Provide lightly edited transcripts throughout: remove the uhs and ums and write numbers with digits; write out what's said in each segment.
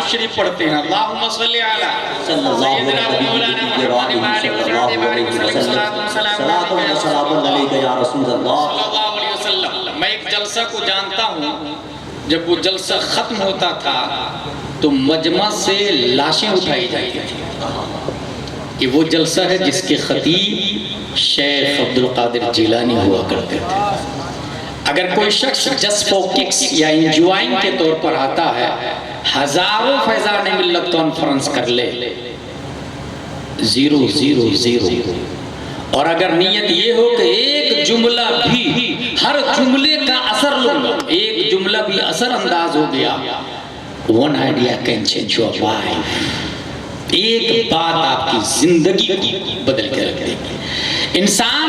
शरीफ पढ़ते हैं, अल्लाहुम्मा सल्ली अला सय्यिदिना व मौलाना मुहम्मद व आलिहि वसल्लम। मैं एक जलसा को जानता हूँ, जब वो जलसा खत्म होता था तो मजमा से लाशें उठाई जाती थी। ये वो जलसा है जिसके खतीब शेख अब्दुल कादिर जिलानी हुआ करते थे। अगर कोई शख्स जस्ट फॉर किक्स या एंजॉइंग के तौर पर आता है, हजारों फैजान मिल्लत कॉन्फ्रेंस कर ले, 0 0 0। और अगर नीयत ये हो कि एक जुमला भी, हर जुमले का असर लूंगा, एक जुमला भी असर अंदाज हो गया, one idea can change your life. एक बात आपकी जिंदगी बदल के रख देगी। इंसान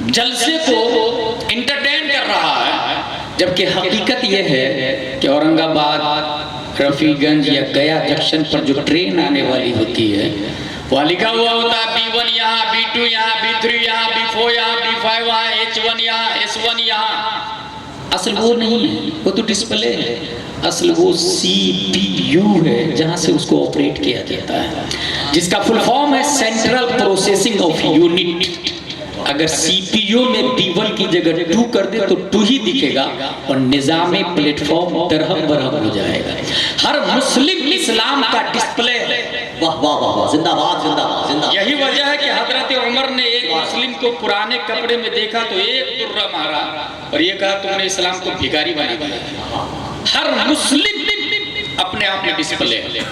जलसे को इंटरटेन कर रहा है, जबकि हकीकत यह है कि औरंगाबाद, रफीगंज या गया जंक्शन पर जो ट्रेन आने वाली होती है, वहाँ लिखा हुआ होता है B1 यहाँ, B2 यहाँ, B3 यहाँ, B4 यहाँ, B5 यहाँ, H1 यहाँ, S1 यहाँ। असल वो नहीं है, वो तो डिस्प्ले है। असल वो CPU है, जहाँ से उसको ऑपरेट किया जाता है, जिसका फुल फॉर्म है सेंट्रल प्रोसेसिंग ऑफ यूनिट। अगर CPU में B1 की जगह 2 कर दे तो 2 ही दिखेगा और निज़ामी प्लेटफॉर्म दरहम बरहम हो जाएगा। हर मुस्लिम इस्लाम का डिस्प्ले है। वाह वाह वाह वाह, जिंदाबाद जिंदाबाद जिंदाबाद। यही वजह है कि हजरत उमर ने एक मुस्लिम को पुराने कपड़े में देखा तो एक दुर्रा मारा और ये कहा तुमने इस्लाम को भिखारी बना दिया। हर मुस्लिम अपने आप में डिस्प्ले है,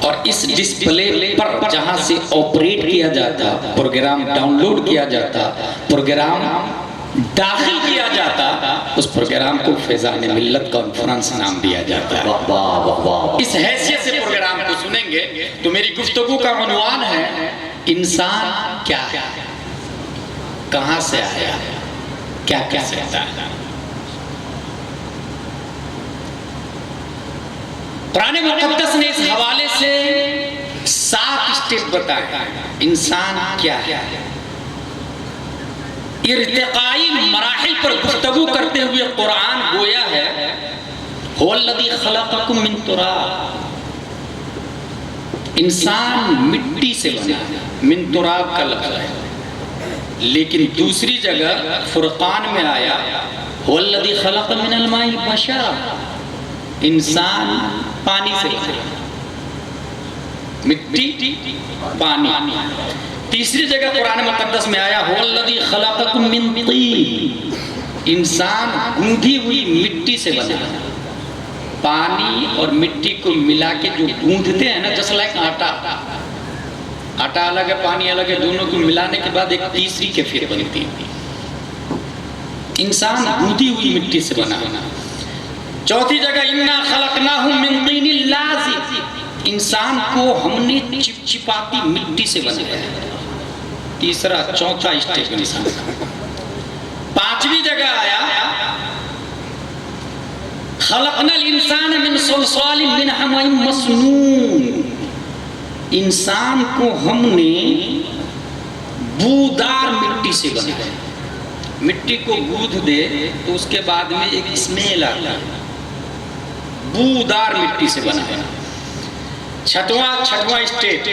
और इस डिस्प्ले पर जहां से ऑपरेट किया जाता, प्रोग्राम डाउनलोड किया जाता, प्रोग्राम दाखिल किया जाता, उस प्रोग्राम को फैजान मिल्लत कॉन्फ्रेंस नाम दिया जाता है। वाह वाह वाह। इस हैसियत से प्रोग्राम को सुनेंगे तो मेरी गुफ्तगू का उन्वान है, इंसान क्या है, कहां से आया, क्या क्या सकता है। कुरान मुक़द्दस ने इस हवाले से 7 स्टेप बताए, इंसान क्या है। इर्तिकाई मराहिल पर गुफ्तगू करते हुए कुरान गोया है, हुवल्लज़ी खलक़कुम मिन तुराब। इंसान मिट्टी से बना है, मिन तुराब का लफ्ज़ है। लेकिन दूसरी जगह फुरक़ान में आया हुवल्लज़ी खलक़ मिनल माई बशर। इंसान पानी से बना, मिट्टी पानी। तीसरी जगह कुरान मुक़द्दस में आया हुवल्लज़ी खलक़कुम मिन तीन। इंसान गूंधी हुई मिट्टी से बना। पानी और मिट्टी को मिला के जो गूंधते हैं ना, जस्ट लाइक आटा, आटा अलग है पानी अलग है, दोनों को मिलाने के बाद एक तीसरी कैफियत बनती है। इंसान गूंधी हुई मिट्टी से बना। चौथी जगह इन्ना खलक़नाहुम मिन तीनिल लाज़िब। इंसान को हमने चिपचिपाती मिट्टी से बनाया। तीसरा चौथा स्टेप इंसान का। पांचवी जगह आया खलक़नल इंसान मिन सलसालिन मिन हमीम मसनून। इंसान को हमने बूदार मिट्टी से बनाया। मिट्टी को गूंथ दे तो उसके बाद में एक स्मेल आता है, बूदार मिट्टी से बना है। छठवां स्टेट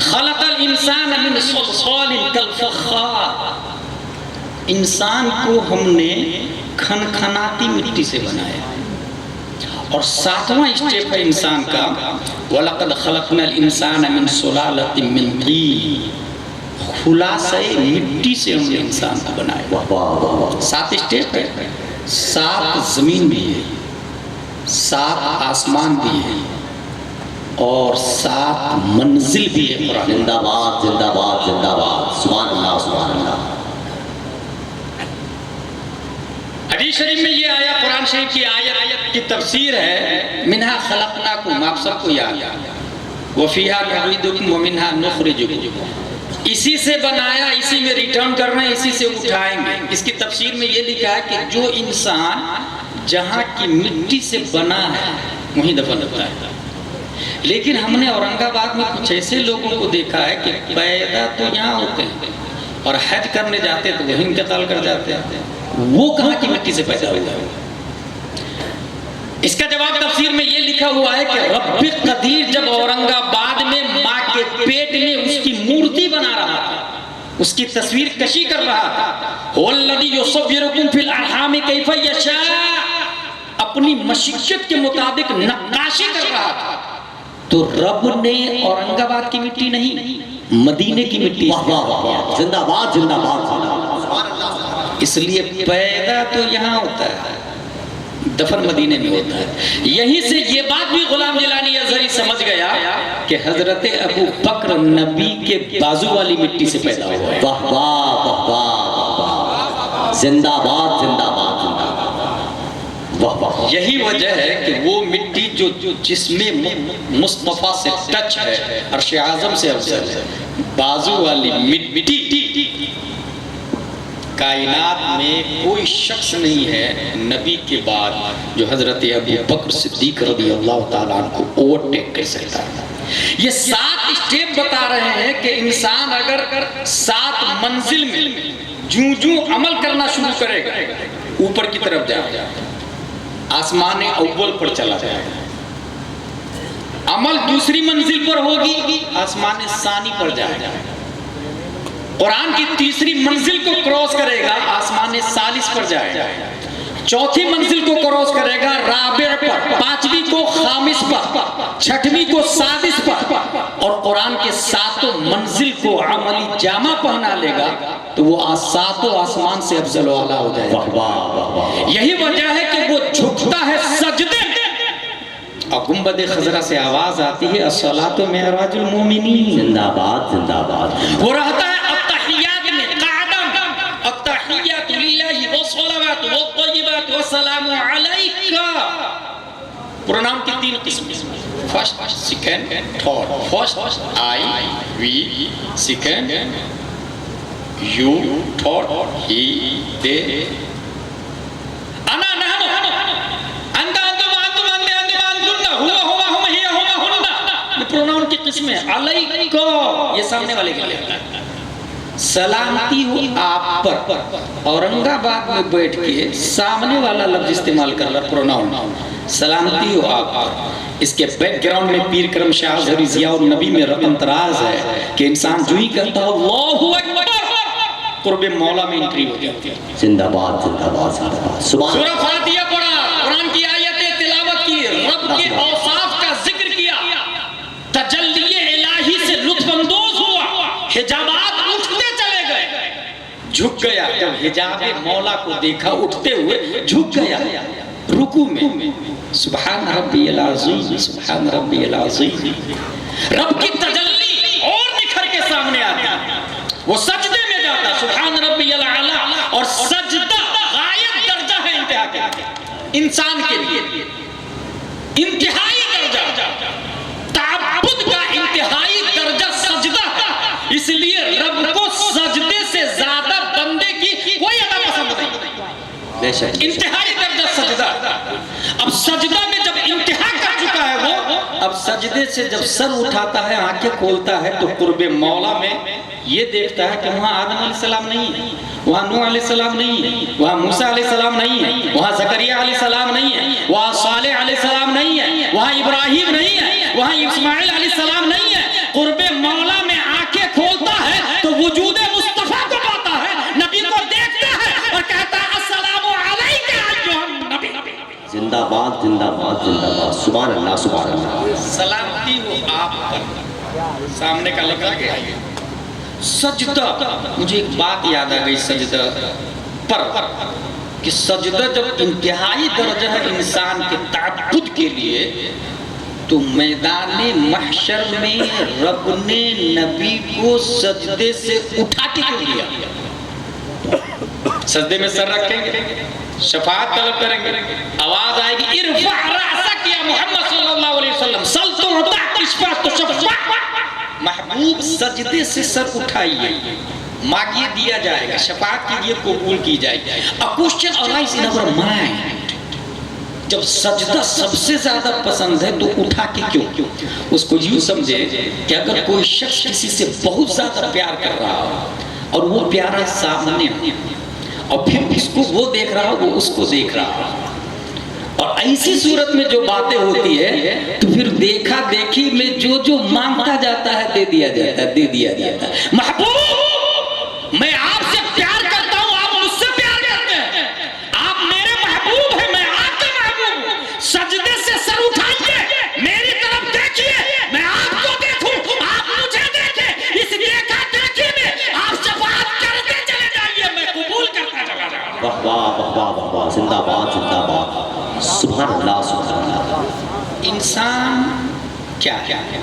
खलक़ल इंसान मिन सलसालिन कल फ़ख़्ख़ार। इंसान को हमने खनखनाती मिट्टी से बनाया। और सातवां स्टेप है इंसान का वलक़द खलक़नल इंसान मिन सुलालतिन मिन तीन। खुलासे मिट्टी से हमने इंसान को बनाया। 7 स्टेप है, 7 जमीन भी है, 7 आसमान भी है और 7 मंजिल भी है। जिंदाबाद जिंदाबाद जिंदाबाद, सुभान अल्लाह सुभान अल्लाह। हदीस शरीफ में ये आया, कुरान शरीफ की आयत की तफसीर है, मिन्हा खलक़नाकुम, आप सबको याद है, व फ़ीहा नुईदुकुम व मिन्हा नुख़रिजुकुम। इसी से बनाया, इसी में रिटर्न कर रहे हैं, इसी से उठाएंगे। इसकी तफसीर में ये लिखा है कि जो इंसान जहाँ की मिट्टी से बना है वहीं दफन होता है। लेकिन हमने औरंगाबाद में कुछ ऐसे लोगों को देखा है कि पैदा तो यहाँ होते हैं और हज करने जाते तो वहीं इंतकाल कर जाते हैं। वो कहाँ की मिट्टी से पैदा हुआ है? इसका जवाब तफसीर में ये लिखा हुआ है कि रब्बी कदीर जब औरंगाबाद में माँ के पेट में उसकी मूर्ति बना रहा था, उसकी तस्वीर कशी कर रहा था, वल्लज़ी युसव्विरुकुम फिल अरहाम कैफ़ यशा, अपनी मशिय्यत के मुताबिक नक्काशी कर रहा था, तो रब ने औरंगाबाद की मिट्टी नहीं, मदीने की मिट्टी, जिंदाबाद जिंदाबाद जिंदाबाद। इसलिए पैदा तो यहाँ होता है, दफन मदीने में होता है। यहीं से ये बात भी गुलाम जिलानी अज़हरी समझ गया कि हजरत अबू बकर नबी के बाजू वाली मिट्टी से पैदा हुआ है। वाह वाह वाह वाह वाह, जिंदाबाद जिंदाबाद जिंदाबाद, वाह वाह। यही वजह है कि वो मिट्टी जो जिसमें मुस्तफा से टच है, अर्श आज़म से अफजल है, बाजू वाली मिट्टी, कायनात में कोई शख्स नहीं है नबी के बाद जो हजरत अबू बकर सिद्दीक रज़ी अल्लाह ताला अन्हु को ओवरटेक कर सकता है। ये 7 स्टेप बता रहे हैं कि इंसान अगर 7 मंजिल में जूं जूं अमल करना शुरू करेगा, ऊपर की तरफ जाएगा, आसमान अव्वल पर चला जाएगा, अमल दूसरी मंजिल पर होगी, आसमान सानी पर जाएगा, कुरान की तीसरी मंजिल को क्रॉस करेगा, आसमान सालिस पर जाएगा, चौथी मंजिल को क्रॉस करेगा राबिअ पर, पांचवी को खामिस पर, छठवीं को सादिस पर, और कुरान के 7 मंजिल को अमली जामा पहना लेगा तो वो 7 आसमान से अफजल वाला हो जाएगा। यही वजह है कि वो झुकता है सजदे में और गुंबद खजरा से आवाज आती है अस्सलातु मिअराजुल मोमिनीन, जिंदाबाद जिंदाबाद। वो रहता है अत्तहियात में क़ादम, अत्तहियातु लिल्लाहि वस्सलावातु वत्तय्यिबातु वस्सलामु अलैका। प्रोनाउन की 3 किस्में, first, second, third. First I we, second you, third he they, अना नहनु, अंता अंतुम अंतुम अंते अंते अंतुन्ना, हुवा हुवा हुम हिया हुमा हुन्ना। ये प्रोनाउन की किस्में। अलैका ये सामने वाले के लिए होता है, सलामती हो आप पर। औरंगाबाद में बैठ के सामने वाला लफ्ज इस्तेमाल कर रहा प्रोनाउन, सलामती हो आप पर। इसके बैकग्राउंड में पीर करम शाह ज़हरी ज़िया और नबी में रकम तराज है कि इंसान जो ही कहता है अल्लाहु अकबर, कुर्बे मौला में एंट्री हो जाती है। जिंदाबाद जिंदाबाद जिंदाबाद। सूरह फातिहा पढ़ा, कुरान की आयतें तिलावत की, रब के औसाफ का जिक्र किया, तजल्ली इलाही से लुत्फ अंदोज हुआ, हिजाबात उठते चले गए, झुक गया। जब हिजाबे मौला को देखा उठते हुए झुक गया रुकू में, सुभान रब्बियल अज़ीम, सुभान रब्बियल अज़ीम। रब की तजल्ली और निखर के सामने आती, वो सजदे में जाता, सुभान रब्बियल आला। और सजदा गायब दर्जा है इंतहा के इंसान के लिए, इंतहाई दर्जा, ताअब्बुद का इंतहाई दर्जा सजदा है। इसलिए रब को सजदे से ज्यादा बंदे की कोई अदा पसंद नहीं, इंतहाई दर्जा सजदा। अब सजदा में जब इंतहा कर चुका है वो, अब सजदे से जब सर उठाता है, आंखें खोलता है, तो कुर्बे मौला में ये देखता है कि वहाँ आदम अलैहिस्सलाम नहीं है, वहाँ नूह अलैहिस्सलाम नहीं है, वहाँ मूसा अलैहिस्सलाम नहीं है, वहाँ ज़करिया अलैहिस्सलाम नहीं है, वहाँ सालेह अलैहिस्सलाम नहीं है, वहाँ इब्राहिम नहीं है, वहाँ इस्माइल अलैहिस्सलाम नहीं है। कुर्बे मौला में आंखें खोलता है तो वजूदे मुस्तफा को पाता है, नबी को देखता है और कहता है अस्सलामु अलैका अय्युहन नबी। जिंदाबाद जिंदाबाद जिंदाबाद। सुभान अल्लाह सुभान अल्लाह। सलामती हो आप पर। सामने का लफ्ज़ आ गया सजदा। मुझे एक बात याद आ गई सजदा पर, कि सजदा जब इंतहाई दर्जा है इंसान के ताअब्बुद के लिए, तो मैदाने महशर में रब ने नबी को सजदे से उठा के क्यों लिया? सजदे में सर रखेंगे, शफाअत तलब करेंगे, आवाज आएगी इरफा रासक या मोहम्मद सल्लल्लाहु अलैहि वसल्लम, सल तो होता इश्फा तो शफा। महबूब सजदे से सर उठाइए, मांगिए दिया जाएगा, शफाअत कीजिए कबूल की जाएगी। A question arise in our mind, जब सजदा सबसे ज्यादा पसंद है तो उठा के क्यों? उसको यूं समझे कि अगर कोई शख्स किसी से बहुत ज्यादा प्यार कर रहा हो और वो प्यारा सामने हो और फिर इसको वो देख रहा हो, वो उसको देख रहा हो, और ऐसी सूरत में जो बातें होती है तो फिर देखा देखी में जो जो मांगता जाता है दे दिया जाता है, दे दिया जाता है। महबूब मैं आपसे प्यार करता हूं, आप मुझसे प्यार करते हैं, आप मेरे महबूब हैं, मैं आपका महबूब हूं। सजदे से सर उठाइए, मेरी तरफ देखिए, मैं आपको देखूं, आप मुझे देखें। इस देखा देखी में आप शफाअत करते चले जाइए, मैं कबूल करता चला जाऊंगा। वाह वाह वाह वाह वाह वाह, जिंदाबाद जिंदाबाद, सुभान अल्लाह सुभान अल्लाह। इंसान क्या है?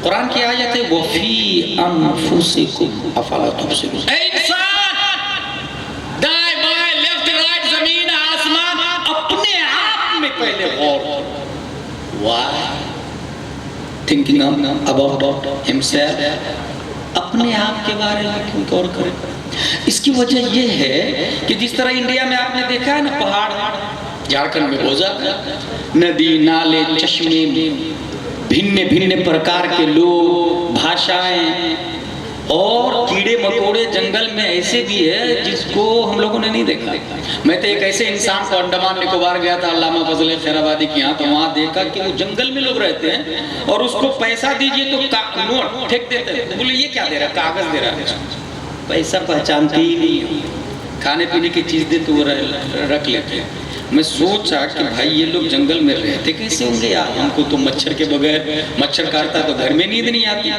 कुरान की आयत है वफी अनफुसिकुम अफला तुबसिरून। ऐ इंसान, दाएं बाएं लेफ्ट राइट जमीन आसमान अपने आप में पहले गौर करो। व्हाई थिंकिंग अबाउट हिमसेल्फ, अपने आप के बारे में क्यों गौर करें? इसकी वजह यह है कि जिस तरह इंडिया में आपने देखा है ना, पहाड़, झारखंड में हो जाता है, नदी नाले चश्मे, भिन्न भिन्न प्रकार के लोग, भाषाएं और कीड़े मकोड़े जंगल में ऐसे भी है जिसको हम लोगों ने नहीं देखा। मैं तो एक ऐसे इंसान को अंडमान निकोबार गया था, अल्लामा फजल खैराबादी के यहाँ, तो वहाँ देखा कि वो जंगल में लोग रहते हैं और उसको पैसा दीजिए तो नोट फेंक देते हैं। तो बोले ये क्या दे रहा है? कागज दे रहा है। पैसा पहचानते ही नहीं है, खाने पीने की चीज दे तो वो रख लेते हैं। मैं सोचा कि भाई ये लोग जंगल में रहते कैसे होंगे यार, हमको तो मच्छर के बगैर, मच्छर काटता तो घर में नींद नहीं आती,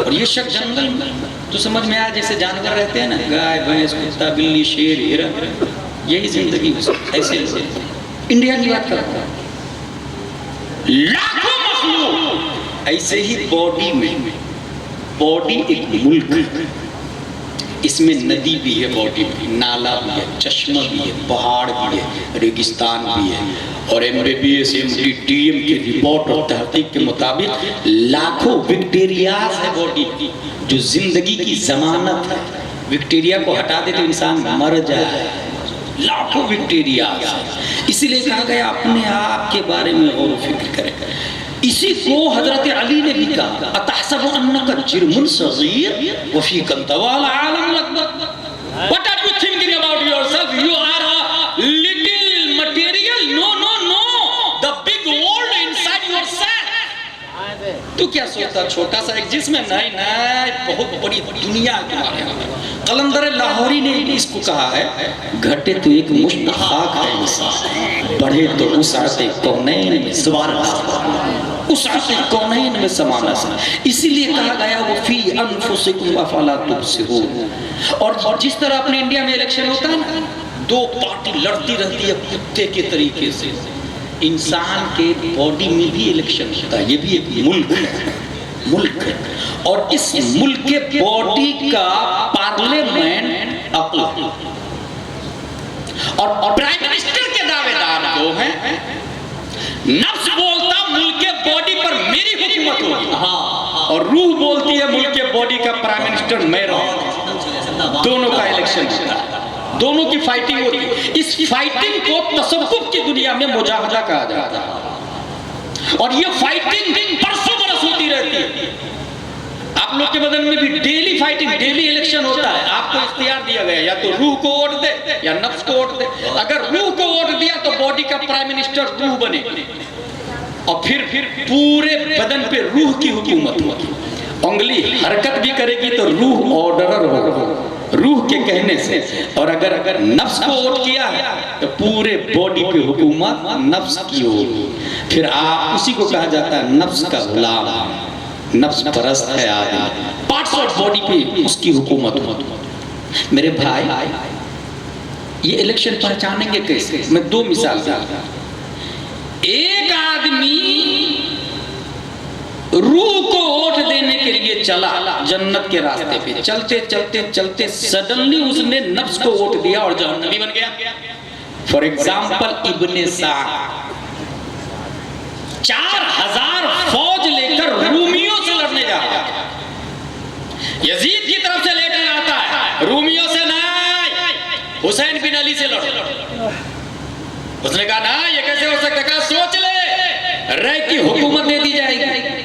और ये शख्स जंगल में, तो समझ में आया जैसे जानवर रहते हैं ना, गाय भैंस कुत्ता बिल्ली शेर हिरन, यही जिंदगी ऐसे इंडिया की बात करता हूँ। लाखों मखलूक ऐसे ही बॉडी में, बॉडी एक मुल्क, इसमें नदी भी है, बॉडी में नाला भी है, चश्मा भी है, पहाड़ भी है, रेगिस्तान भी है, और MBBS MD DM के रिपोर्ट और तहकीक के मुताबिक लाखों बैक्टीरियाज है बॉडी की जो जिंदगी की जमानत है। बैक्टीरिया को हटा दे तो इंसान मर जाए, लाखों बैक्टीरियाज। इसीलिए कहा गया अपने आप के बारे में गौर व फिक्र करें। इसी को हजरत अली ने भी कहा, अतहसबु अन्नका जिर्मुन सगीर व फीका तवाल आलम Akbar. What are you thinking about yourself? You are a little material. No, no, no. The big world inside yourself. तू क्या सोचता छोटा सा एक जिस्म है? नहीं नहीं, बहुत बड़ी दुनिया तुम्हारे अंदर। कलंदर लाहौरी ने इसको कहा है, घटे तो एक मुश्त खाक है इंसान, बढ़े तो उस आते कौनैन में, सुभान अल्लाह, उस आते कौनैन में समाना सा। इसीलिए कहा गया वो फी अनफुसिकुम अफला तुबसिरून। और जिस तरह अपने इंडिया में इलेक्शन होता है ना, दो पार्टी लड़ती रहती है कुत्ते के तरीके से, इंसान के बॉडी में भी इलेक्शन होता है। ये भी एक मुल्क है, मुल्क है, और इस मुल्क के बॉडी का पार्लियामेंट अक्ल है, और प्राइम मिनिस्टर के दावेदार जो हैं, नफ्स बोलता मुल्क के बॉडी पर मेरी हुकूमत होगी, हाँ, और रूह बोलती है मुल्क के बॉडी का प्राइम मिनिस्टर मैं रहूं। दोनों का इलेक्शन होता है, दोनों की फाइटिंग होती है। इस फाइटिंग को तसव्वुफ की दुनिया में मुजाहदा कहा जाता है, और ये फाइटिंग बरसों बरस होती रहती है। आप लोग के बदन में भी डेली फाइटिंग, डेली इलेक्शन होता है। आपको इख्तियार दिया गया या तो रूह को वोट दे या नफ्स को वोट दे। अगर रूह को वोट दिया तो बॉडी का प्राइम मिनिस्टर रूह बने, और फिर पूरे बदन पे रूह की हुकूमत होगी। उंगली हरकत भी करेगी तो रूह ऑर्डरर होगा रूह के कहने से, और अगर नफ्स को वोट किया है तो पूरे बॉडी पे हुकूमत नफ्स की होगी। फिर आप उसी को कहा जाता है नफ्स का गुलाम, नफ्स परस्त है आदमी, पार्ट्स ऑफ बॉडी पे उसकी हुकूमत होती। मेरे भाई, ये इलेक्शन पहचानेंगे कैसे? मैं दो मिसाल दूंगा। एक आदमी रूह को वोट देने के लिए चला जन्नत के रास्ते पे, चलते चलते चलते सडनली उसने नफ्स को वोट दिया और जहन्नमी बन गया। फॉर एग्जाम्पल इब्ने साद 4000 फौज लेकर रूमियों से लड़ने जा रहा है, यजीद की तरफ से लेकर आता है, रूमियों से नहीं, हुसैन बिन अली से लड़ो। उसने कहा ना ये कैसे हो सकता है? कहा सोच ले, रय की हुकूमत दे दी जाएगी।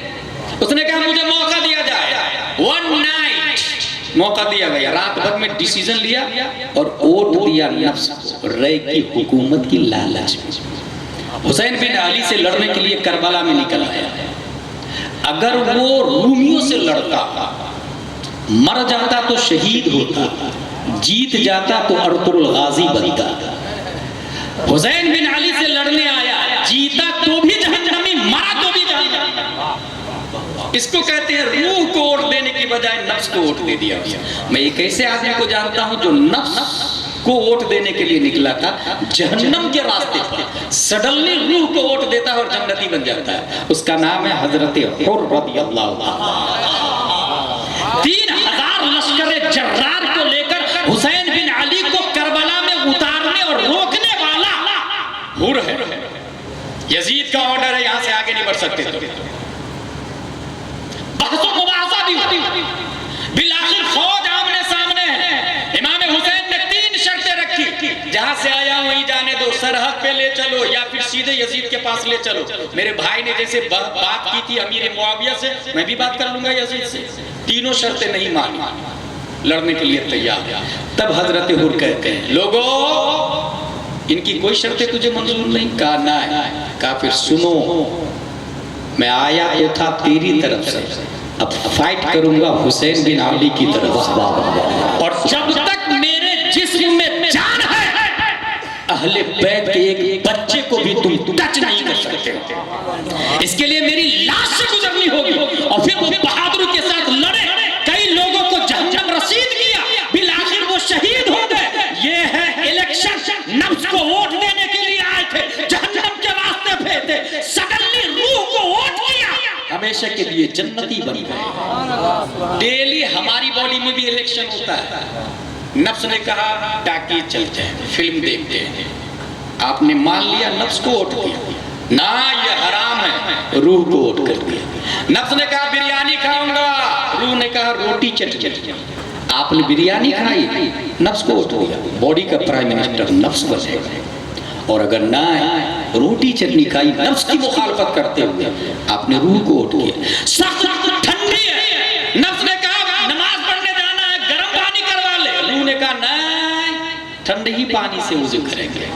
उसने कहा मुझे मौका दिया जाए, वन नाइट मौका दिया गया, रात भर में डिसीजन लिया और वोट दिया नफ्स को, रय की हुकूमत की लालच में। हुसैन बिन अली से लड़ने के लिए करबला में निकल आया। अगर वो रूमियों से लड़ता, मर जाता तो शहीद होता, जीत जाता तो अर्तुरुल गाजी बनता। हुसैन बिन अली से लड़ने आया, जीता तो भी जहन्नमी, मरा तो भी जहन्नमी। इसको कहते हैं रूह को वोट देने की बजाय नफ्स को वोट दे दिया। मैं एक ऐसे आदमी को जानता हूं जो नफ्स को वोट देने के लिए निकला था जहन्नम के रास्ते पर, सडनली रूह को वोट देता है और जन्नती बन जाता है। उसका नाम है हजरत हुर रज़ियल्लाहु अन्हु। 3000 लश्कर जर्रार को लेकर हुसैन बिन अली को करबला में उतारने और रोकने वाला हुर है। यजीद का ऑर्डर है, यहां से आगे नहीं बढ़ सकते। तो बहस मुबाहसा भी हुई, बिलाखिर फौज आमने सामने है। इमाम हुसैन ने 3 शर्तें रखी, जहां से आया वहीं जाने दो, सरहद पे ले चलो या फिर सीधे यजीद के पास ले चलो। मेरे भाई ने जैसे बात की थी अमीर मुआविया से, मैं भी बात कर लूंगा यजीद से। तीनों शर्तें नहीं मानी, लड़ने के लिए तैयार। तब हजरत हुर कहते हैं, लोगों इनकी कोई शर्तें तुझे मंजूर नहीं? कहा ना। कहा फिर सुनो, मैं आया तो था तेरी तरफ से, अब फाइट करूंगा हुसैन बिन अली की तरफ से, और जब तक मेरे जिस्म में जान है अहले बैत के एक बच्चे को भी तुम टच नहीं कर सकते। इसके लिए मेरी लाश से गुजरनी होगी। और फिर वो बहादुरी के साथ लड़े, कई लोगों को जहन्नम रसीद किया, बिलाखिर वो शहीद हो गए। ये है इलेक्शन, नफ्स को वोट देने के लिए आए थे, जहन्नम के रास्ते पे थे, सडनली रूह को वोट किया, हमेशा के लिए जन्नती बन गए। डेली हमारी बॉडी में भी इलेक्शन होता है। नफ्स ने कहा टाकी चलते हैं, फिल्म देखते हैं, आपने मान लिया, नफ्स को वोट किया, ना ये हराम है, रूह को वोट कर दिया। नफ्स ने कहा बिरयानी खाऊंगा, रूह ने कहा रोटी चटनी, आपने बिरयानी खाई, नफ्स को वोट दिया। बॉडी का प्राइम मिनिस्टर नफ्स बनेगा। और अगर ना रोटी चटनी खाई, नफ्स की मुखालफत करते हुए, आपने रूह को वोट किया। सख्त ठंडी है, नफ्स ने कहा नमाज पढ़ने जाना है, गर्म पानी करवा ले, रूह ने कहा नहीं, ठंडे ही पानी से वुजू करेंगे।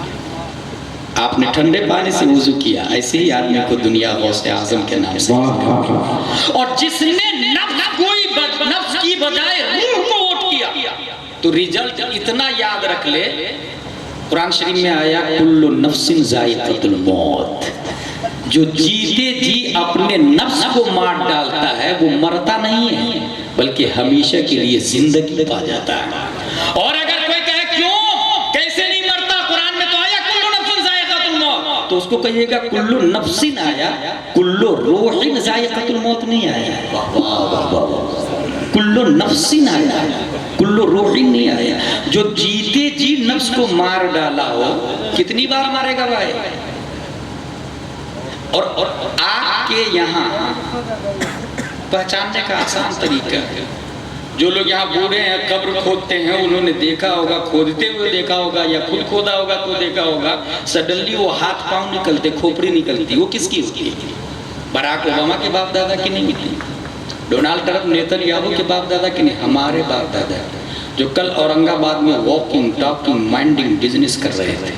आपने ठंडे पानी से वुजू किया। ऐसे ही आदमी को दुनिया गौसे आजम के नाम से, और जिसने नफ्स की बजाय रूह को वोट किया, तो रिजल्ट इतना याद रख ले, कुरान शरीफ में आया कुल्लु नफ्सिन जायकातुल मौत, जो जीते जी अपने नफ्स को मार डालता है वो मरता नहीं है, बल्कि हमेशा के लिए जिंदगी पा जाता है। और अगर कोई कहे क्यों, कैसे नहीं मरता, कुरान में तो आया कुल्लु नफ्सिन जायकातुल मौत, तो उसको कहिएगा कुल्लु नफ्सिन आया, कुल्लु रूहिन जायकातुल मौत नहीं आया। कुल्लु नफ्सिन आया, कुल्लु रूहिन नहीं आया। जो जीते जी नफ्स को मार डाला हो, कितनी बार मारेगा भाई? और आपके यहाँ पहचानने का आसान तरीका है, जो लोग यहाँ बूढ़े हैं, कब्र खोदते हैं, उन्होंने देखा होगा, खोदते हुए देखा होगा, या खुद खोदा होगा तो देखा होगा, सडनली वो हाथ पांव निकलते, खोपड़ी निकलती, वो किसकी होती है? बराक ओबामा के बाप दादा की नहीं मिलती, डोनाल्ड ट्रंप नेतन्याहू के बाप दादा की नहीं, हमारे बाप दादा जो कल औरंगाबाद में वॉकिंग टॉकिंग माइंडिंग बिजनेस कर रहे थे,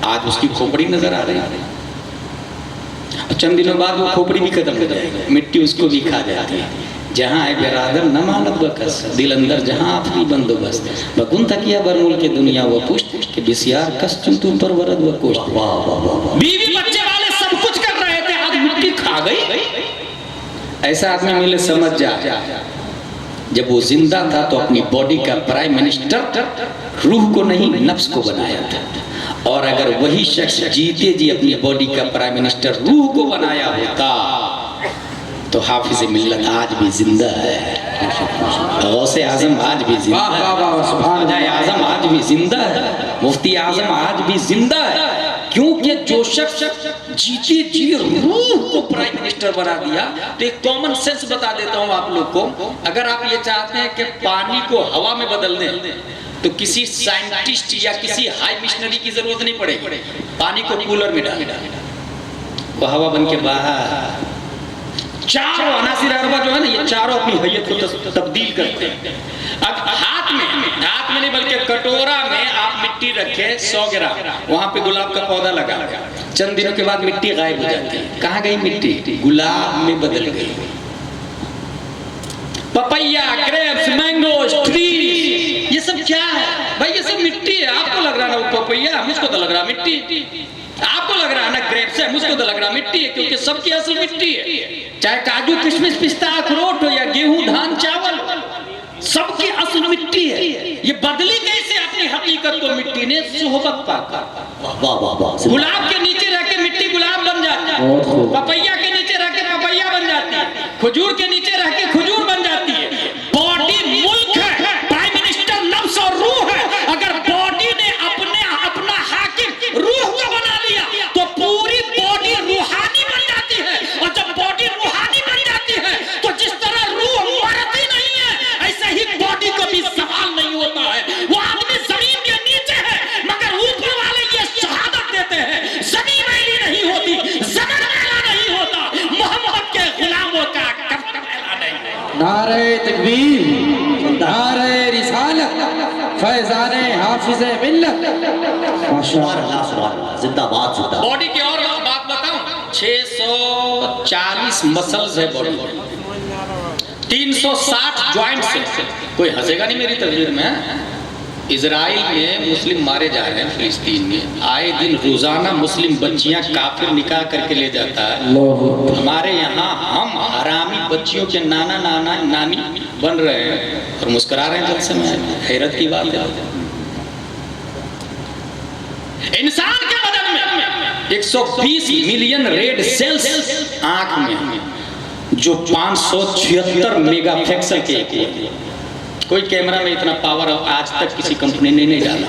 आज उसकी खोपड़ी नजर आ रही है। चंद दिनों बाद वो खोपड़ी भी खत्म हो जाएगी, मिट्टी उसको भी खा जाती है। जहाँ है बिरादर न मानत बकस, दिल अंदर जहाँ आपकी बंदोबस्त, बकुन तकिया बरमुल के दुनिया वो पुष्ट के बिसियार कस तुम पर वरद व कोष्ठ। बीवी बच्चे वाले सब कुछ कर रहे थे, आज मिट्टी खा गई। ऐसा आदमी मिले समझ जा, जब वो जिंदा था तो अपनी बॉडी का प्राइम मिनिस्टर रूह को नहीं नफ्स को बनाया था, और अगर वही शख्स जीते जी अपनी बॉडी का प्राइम मिनिस्टर रूह को बनाया होता तो हाफिज मिल्लत आज भी जिंदा है, गौसे आजम आज भी जिंदा है, आजम आज भी जिंदा है, मुफ्ती आजम आज भी जिंदा है। क्योंकि जो शख्स जीते जी रूह को प्राइम मिनिस्टर बना दिया। तो एक कॉमन सेंस बता देता हूं आप लोग को, अगर आप ये चाहते हैं कि पानी को हवा में बदल दें तो किसी साइंटिस्ट या किसी हाई मिशनरी की जरूरत नहीं पड़ेगी, पानी को कूलर में डाल, वो हवा बन के बाहर। चारों अनासिर अरबा जो है ना, ये चारों अपनी हैयत को तब्दील करते हैं। अब हाथ हाथ में नहीं बल्कि कटोरा में आप मिट्टी रखे 100 ग्राम, वहां पे गुलाब का पौधा लगा, चंद दिनों के बाद मिट्टी गायब हो जाती है। कहाँ गई मिट्टी? गुलाब में बदल गई। पपैया, ग्रेप्स, मैंगो ट्री, ये सब क्या है भाई? ये सब मिट्टी है। आपको लग रहा ना वो पपैया, मुझको तो लग रहा मिट्टी। आपको लग रहा है ना ग्रेप्स है, मुझको तो लग रहा मिट्टी है, क्योंकि सबकी असल मिट्टी है। चाहे काजू किशमिश पिस्ता अखरोट हो या गेहूं धान चावल, सबकी असल मिट्टी है। ये बदली कैसे अपनी हकीकत को? मिट्टी ने सोहबत पाकर। गुलाब के नीचे रह के मिट्टी गुलाब बन जाती है, पपैया के नीचे रह के पपैया बन जाती है, खजूर के नीचे रह के खजूर बन जाती है। बॉडी मुल्क है, प्राइम मिनिस्टर नफ्स और रूह है। अगर बॉडी ने अपना हाकिम रूह को बना लिया तो पूरी बॉडी रूहानी बन जाती है, और जब बॉडी रूहानी बन जाती है तो जिस तरह रूह मरती नहीं है, ऐसे ही बॉडी को भी सवाल नहीं होता है। वो आदमी जमीन के नीचे है, मगर ऊपर वाले ये शहादत देते हैं, जमीन मैली नहीं होती, जमीन मैला नहीं होता, मोहम्मद के गुलामों का कब मैला नहीं। नारे तकबीर, नारे रिसालत, फैज़ाने हाफिज़े मिल्लत। माशाअल्लाह, जिंदाबाद जिंदाबाद। बॉडी की और बात बताऊं, 640 मसल्स है बॉडी में, 360 जॉइंट्स है। कोई हंसेगा नहीं मेरी तस्वीर में। इजराइल में मुस्लिम मारे जा रहे हैं, फिलिस्तीन में आए दिन रोजाना मुस्लिम बच्चियां काफिर निकाह करके ले जाता है। हमारे यहाँ हम हरामी बच्चियों के नाना नाना नानी बन रहे हैं और मुस्कुरा रहे हैं जलसे में। हैरत की बात है। इंसान के बदन में 120 मिलियन रेड सेल्स आंख में, जो 576 मेगापिक्सल के एक। कोई कैमरा में इतना पावर आज तक किसी कंपनी ने नहीं डाला।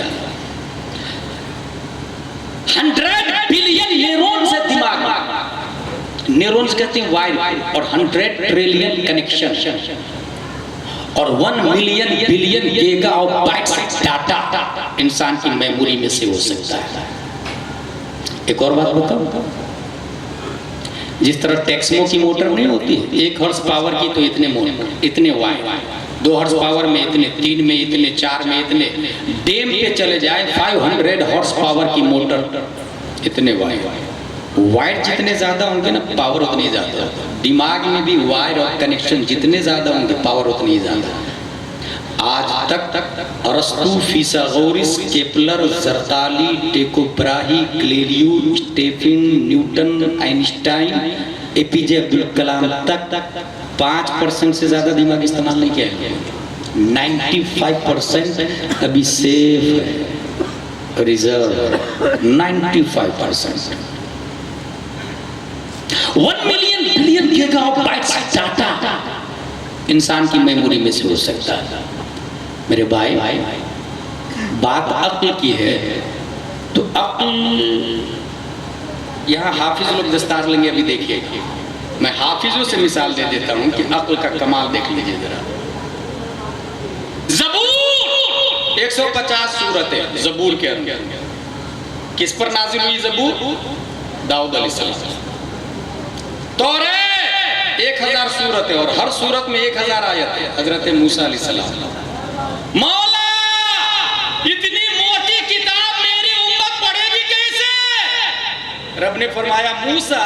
100 बिलियन न्यूरॉन्स है दिमाग में। न्यूरॉन्स कहते हैं वायर, और 100 ट्रिलियन कनेक्शन, और 1 million billion giga of bytes data इंसान की मेमोरी में से हो सकता है। एक और बात बताऊं, जिस तरह टेक्समो की मोटर नहीं होती है 1 हॉर्स पावर की, तो इतने मोटर, इतने वायर, 2 हॉर्स पावर में इतने, 3 में इतने, 4 में इतने, डैम पे चले जाए 500 हॉर्स पावर की मोटर, इतने वायर। वायर जितने ज्यादा होंगे ना, पावर उतनी ज्यादा। दिमाग में भी वायर और कनेक्शन जितने ज्यादा होंगे, पावर उतनी ज्यादा। आज तक अरस्तु, फिसागोरस, केपलर, जरदाली, Tycho Brahe, Galileo, Stephen, Newton, Einstein, APJ Abdul Kalam तक 5% से ज्यादा दिमाग इस्तेमाल नहीं किया है। 95% अभी सेफ है, reserve 95%। 1 million billion gigabytes data इंसान की मेमोरी में से हो सकता है। मेरे भाई, बात अक्ल की है, तो अक्ल, यहाँ हाफिज लोग दस्तार लेंगे। अभी देखिए, मैं हाफिजों से मिसाल दे देता हूँ कि अक्ल का कमाल देख लीजिए जरा। ज़बूर 150 सूरत है ज़बूर के अंदर। किस पर नाजिल हुई ज़बूर? दाऊद अलैहिस्सलाम। तौरात 1000 सूरत है, और हर सूरत में 1000 आयत है। हजरत मूसा अलैहिस्सलाम, मौला इतनी मोटी किताब मेरी उम्मत पढ़ेगी कैसे? रब ने फरमाया, मूसा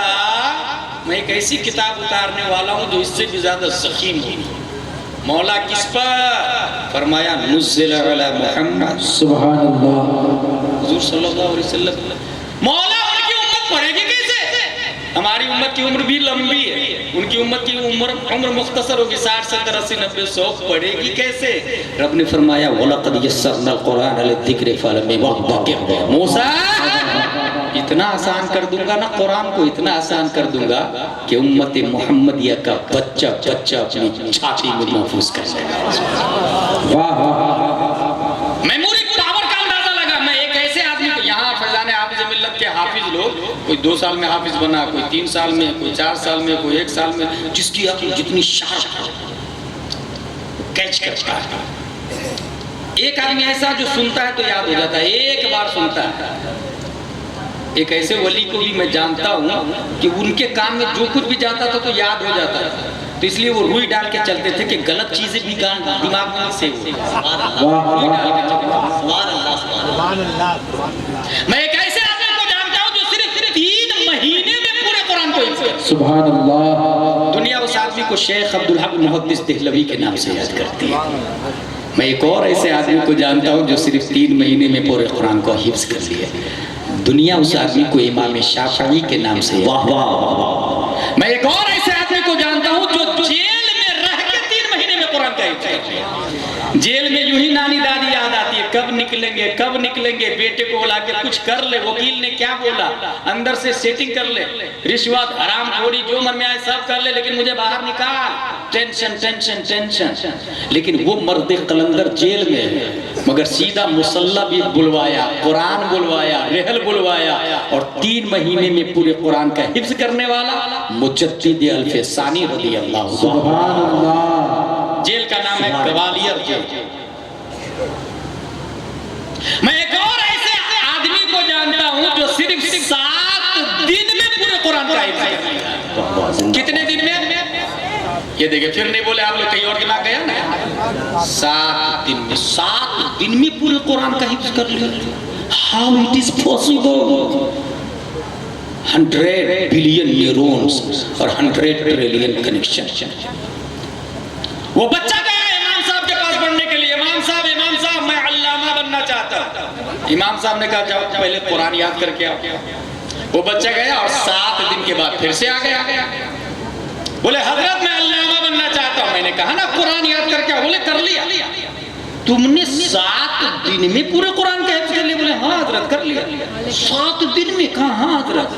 मैं एक ऐसी किताब उतारने वाला हूं जो इससे भी ज्यादा ज़ख़ीम होगी। मौला किस पर? फरमाया नुज़्ज़िला अला मुहम्मद सुभान अल्लाह, हुजूर सल्लल्लाहु अलैहि वसल्लम। मौला उनकी उम्मत पढ़ेगी कैसे? हमारी उम्मत की उम्र भी लंबी है, उनकी उम्मत की उम्र मुख्तसर होगी, 60 70 80 90 100, पढ़ेगी कैसे? रब ने फरमाया, वलक़द यस्सरनल कुरान लिज़्ज़िक्रि फहल मिन मुद्दकिर। मूसा इतना आसान कर दूंगा ना, कुरान को इतना आसान कर दूंगा कि उम्मत मुहम्मदिया का बच्चा बच्चा अपनी छाती में महफूज कर लेगा। वाह वाह। मेमोरी पावर का अंदाजा लगा। मैं एक ऐसे आदमी को, यहाँ फैजाने हाफिज मिल्लत के हाफिज लोग, कोई 2 साल में हाफिज बना, कोई 3 साल में, कोई 4 साल में, कोई 1 साल में, जिसकी अक्ल जितनी शार्प कैच करता है। एक आदमी ऐसा जो सुनता है तो याद हो जाता है, एक बार सुनता है। एक ऐसे वली को भी मैं जानता हूँ कि उनके कान में जो कुछ भी जाता था तो याद हो जाता था। तो इसलिए वो रुई डाल के चलते थे कि गलत चीजें भी दिमाग में से मैं एक ऐसे आदमी को जानता हूं जो सिर्फ 3 महीने में पूरे कुरान को हिफ्ज़ कर। सुभान अल्लाह। दुनिया उस आदमी को शेख अब्दुल हक मुहद्दिस देहलवी के नाम से याद करती है। मैं एक और ऐसे आदमी को जानता हूं जो सिर्फ 3 महीने में पूरे कुरान को हिफ्ज़ कर लिया। दुनिया उस आदमी को इमाम शाफई के नाम से। वाह वाह वाह। मैं एक और ऐसे आदमी को जानता हूं जो जेल में रह के 3 महीने में कुरान का हिफ्ज़ कर लिया। जेल में यूं ही नानी दादी याद आती है, कब निकलेंगे कब निकलेंगे। बेटे को बुला के कुछ कर ले, वकील ने क्या बोला, अंदर से सेटिंग कर ले, रिश्वत हराम खोरी जो मन में आए सब कर ले, लेकिन मुझे बाहर निकाल। Tension tension tension. लेकिन वो मर्द कलंदर जेल में है, मगर सीधा मुसल्ला भी बुलवाया, कुरान बुलवाया, रहल बुलवाया, और 3 महीने में पूरे कुरान का हिफ्ज़ करने वाला मुजद्दिद अल्फसानी रज़ी अल्लाह। सुभान अल्लाह। जेल का नाम है ग्वालियर जेल। मैं एक और ऐसे आदमी को जानता हूं जो सिर्फ 7 दिन में पूरे कुरान का हिफ्ज़ कर लिया। कितने दिन में? ये देखिए, फिर नहीं बोले आप लोग, कहीं और दिमाग गया ना। 7 दिन में, 7 दिन में पूरे कुरान का हिफ्ज़ कर लिया। How it is possible? 100 billion neurons और 100 ट्रिलियन कनेक्शन। वो बच्चा गया इमाम साहब के पास पढ़ने के लिए। इमाम साहब मैं अल्लामा बनना चाहता। इमाम साहब ने कहा जाओ पहले कुरान याद करके आओ। वो बच्चा गया और 7 दिन के बाद फिर से आ गया। बोले हजरत मैं अल्लामा बनना चाहता हूं। मैंने कहा ना कुरान याद करके आओ। बोले कर लिया। तुमने 7 दिन में पूरे कुरान का हिफ्ज़ कर लिया? बोले हाँ हजरत कर लिया। 7 दिन में? कहा हाँ हजरत।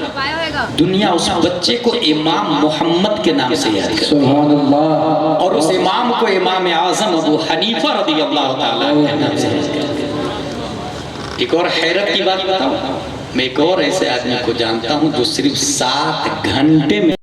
दुनिया उस बच्चे को इमाम मोहम्मद के नाम से याद करती है। सुभान अल्लाह। और उस इमाम को इमाम आज़म अबू हनीफा रज़ी अल्लाह ताला के नाम से याद करती है। एक और हैरत की बात बताऊं, मैं एक और ऐसे आदमी को जानता हूं जो सिर्फ 7 घंटे में